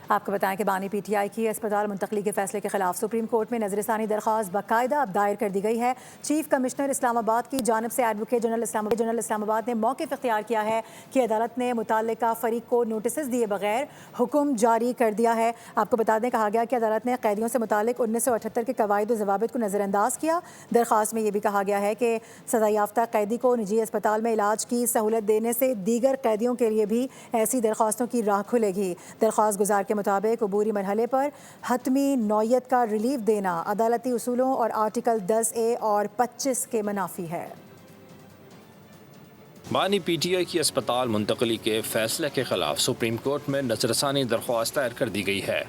آپ کو بتائیں کہ بانی پی ٹی آئی کی اسپتال منتقلی کے فیصلے کے خلاف سپریم کورٹ میں نظر ثانی درخواست باقاعدہ اب دائر کر دی گئی ہے۔ چیف کمشنر اسلام آباد کی جانب سے ایڈوکیٹ جنرل اسلام آباد نے موقف اختیار کیا ہے کہ عدالت نے متعلقہ فریق کو نوٹسز دیے بغیر حکم جاری کر دیا ہے۔ آپ کو بتا دیں کہا گیا کہ عدالت نے قیدیوں سے متعلق 1978 کے قواعد و ضوابط کو نظر انداز کیا۔ درخواست میں یہ بھی کہا گیا ہے کہ سزا یافتہ قیدی کو نجی اسپتال میں علاج کی سہولت دینے سے دیگر قیدیوں کے لیے بھی ایسی درخواستوں کی راہ کھلے گی۔ درخواست گزار کے مطابق عبوری مرحلے پر حتمی نوعیت کا ریلیف دینا عدالتی اصولوں اور آرٹیکل 10A اور 25 کے منافی ہے۔ بانی پی ٹی آئی کی اسپتال منتقلی کے فیصلے کے خلاف سپریم کورٹ میں نظر ثانی درخواست دائر کر دی گئی ہے۔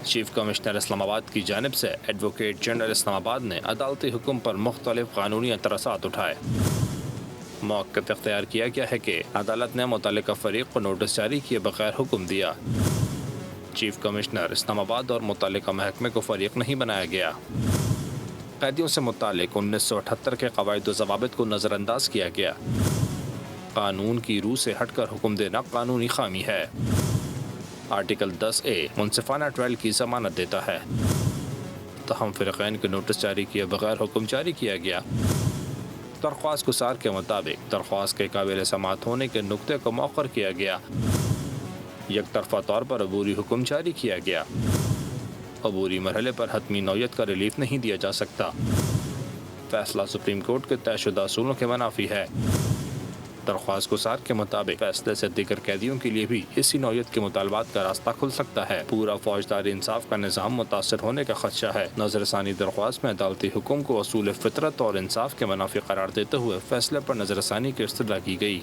چیف کمشنر اسلام آباد کی جانب سے ایڈوکیٹ جنرل اسلام آباد نے عدالتی حکم پر مختلف قانونی اعتراضات اٹھائے۔ موقف اختیار کیا گیا ہے کہ عدالت نے متعلقہ فریق کو نوٹس جاری کیے بغیر حکم دیا۔ چیف کمشنر اسلام آباد اور متعلقہ محکمے کو فریق نہیں بنایا گیا۔ قیدیوں سے متعلق 1978 کے قواعد و ضوابط کو نظر انداز کیا گیا۔ قانون کی روح سے ہٹ کر حکم دینا قانونی خامی ہے۔ آرٹیکل 10A منصفانہ ٹرائل کی ضمانت دیتا ہے، تاہم فریقین کے نوٹس جاری کیے بغیر حکم جاری کیا گیا۔ درخواست گزار کے مطابق درخواست کے قابل سماعت ہونے کے نقطے کو مؤخر کیا گیا۔ یک طرفہ طور پر عبوری حکم جاری کیا گیا۔ عبوری مرحلے پر حتمی نوعیت کا ریلیف نہیں دیا جا سکتا۔ فیصلہ سپریم کورٹ کے طے شدہ اصولوں کے منافی ہے۔ درخواست گزار کے مطابق فیصلے سے دیگر قیدیوں کے لیے بھی اسی نوعیت کے مطالبات کا راستہ کھل سکتا ہے۔ پورا فوجداری انصاف کا نظام متاثر ہونے کا خدشہ ہے۔ نظر ثانی درخواست میں عدالتی حکم کو اصول فطرت اور انصاف کے منافی قرار دیتے ہوئے فیصلے پر نظر ثانی کی استدعا کی گئی۔